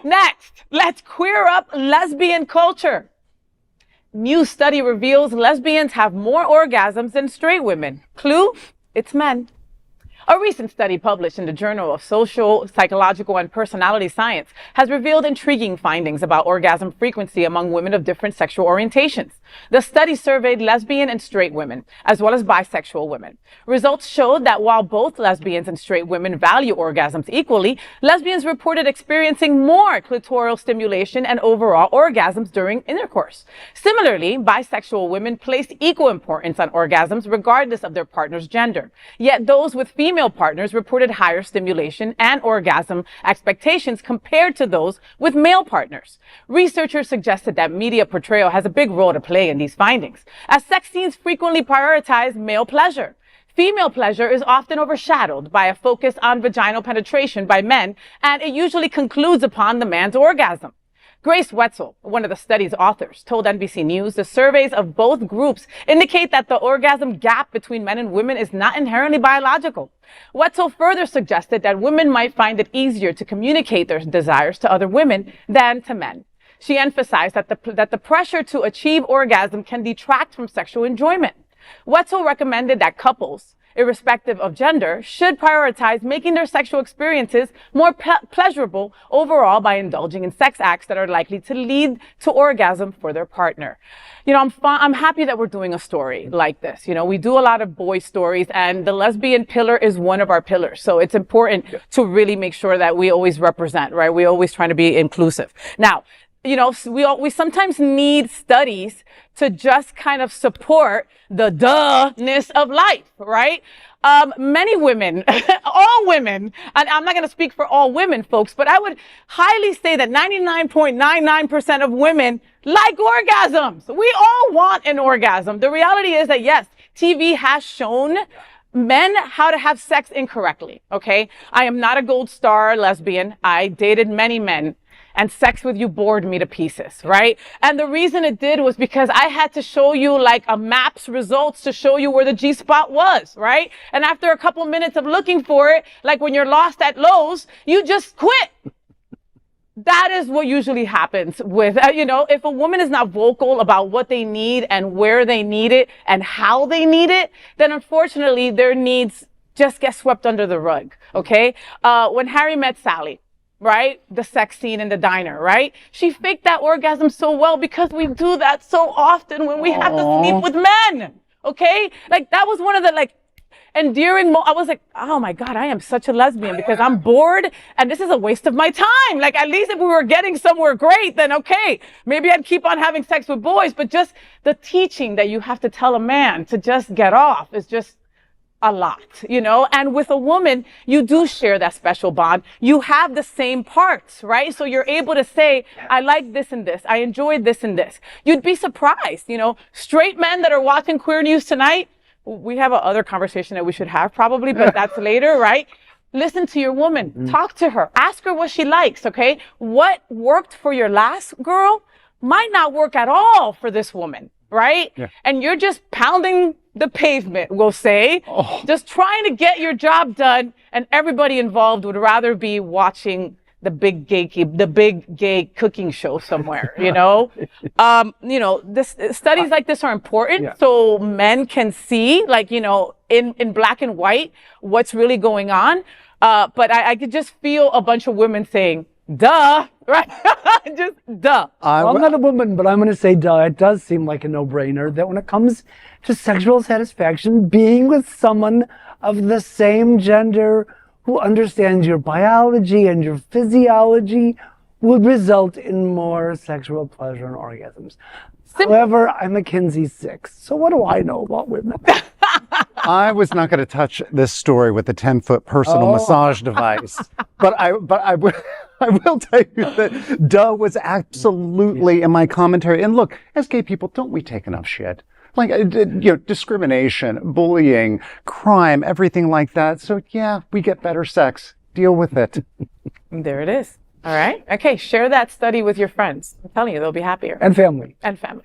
Next, let's queer up lesbian culture. New study reveals lesbians have more orgasms than straight women. Clue? It's men. A recent study published in the Journal of Social, Psychological, and Personality Science has revealed intriguing findings about orgasm frequency among women of different sexual orientations. The study surveyed lesbian and straight women, as well as bisexual women. Results showed that while both lesbians and straight women value orgasms equally, lesbians reported experiencing more clitoral stimulation and overall orgasms during intercourse. Similarly, bisexual women placed equal importance on orgasms regardless of their partner's gender. Yet those with female partners reported higher stimulation and orgasm expectations compared to those with male partners. Researchers suggested that media portrayal has a big role to play in these findings, as sex scenes frequently prioritize male pleasure. Female pleasure is often overshadowed by a focus on vaginal penetration by men, and it usually concludes upon the man's orgasm. Grace Wetzel, one of the study's authors, told NBC News the surveys of both groups indicate that the orgasm gap between men and women is not inherently biological. Wetzel further suggested that women might find it easier to communicate their desires to other women than to men. She emphasized that the pressure to achieve orgasm can detract from sexual enjoyment. Wetzel recommended that couples, irrespective of gender, should prioritize making their sexual experiences more pleasurable overall by indulging in sex acts that are likely to lead to orgasm for their partner. You know, I'm happy that we're doing a story like this. You know, we do a lot of boy stories, and the lesbian pillar is one of our pillars. So it's important to really make sure that we always represent, right? We always trying to be inclusive. Now, you know, we sometimes need studies to just kind of support the duh-ness of life, right? Many women, all women, and I'm not going to speak for all women, folks, but I would highly say that 99.99% of women like orgasms. We all want an orgasm. The reality is that, yes, TV has shown men how to have sex incorrectly, okay? I am not a gold star lesbian. I dated many men, and sex with you bored me to pieces, right? And the reason it did was because I had to show you like a map's results to show you where the G-spot was, right? And after a couple minutes of looking for it, like when you're lost at Lowe's, you just quit. That is what usually happens with, you know, if a woman is not vocal about what they need and where they need it and how they need it, then unfortunately their needs just get swept under the rug, okay? When Harry met Sally, right? The sex scene in the diner, right? She faked that orgasm so well because we do that so often when we have to sleep with men, okay? Like that was one of the like endearing I was like, oh my God, I am such a lesbian because I'm bored and this is a waste of my time. Like at least if we were getting somewhere great, then okay, maybe I'd keep on having sex with boys, but just the teaching that you have to tell a man to just get off is just a lot, you know, and with a woman, you do share that special bond. You have the same parts, right? So you're able to say, I like this and this. I enjoyed this and this. You'd be surprised, you know, straight men that are watching Queer News tonight. We have a other conversation that we should have probably, but that's later, right? Listen to your woman, talk to her, ask her what she likes, okay? What worked for your last girl might not work at all for this woman, right? Yeah. And you're just pounding the pavement, we'll say, just trying to get your job done, and everybody involved would rather be watching the big gay cooking show somewhere, you know? You know, studies like this are important so men can see, like, you know, in black and white, what's really going on. But I could just feel a bunch of women saying, duh, right? Just duh. Well, I'm not a woman, but I'm going to say duh. It does seem like a no-brainer that when it comes to sexual satisfaction, being with someone of the same gender who understands your biology and your physiology would result in more sexual pleasure and orgasms. However, I'm a Kinsey 6, so what do I know about women? I was not going to touch this story with the 10-foot personal massage device, but I will tell you that duh was absolutely in my commentary. And look, as gay people, don't we take enough shit? Like, you know, discrimination, bullying, crime, everything like that. So yeah, we get better sex. Deal with it. There it is. All right. Okay. Share that study with your friends. I'm telling you, they'll be happier. And family. And family.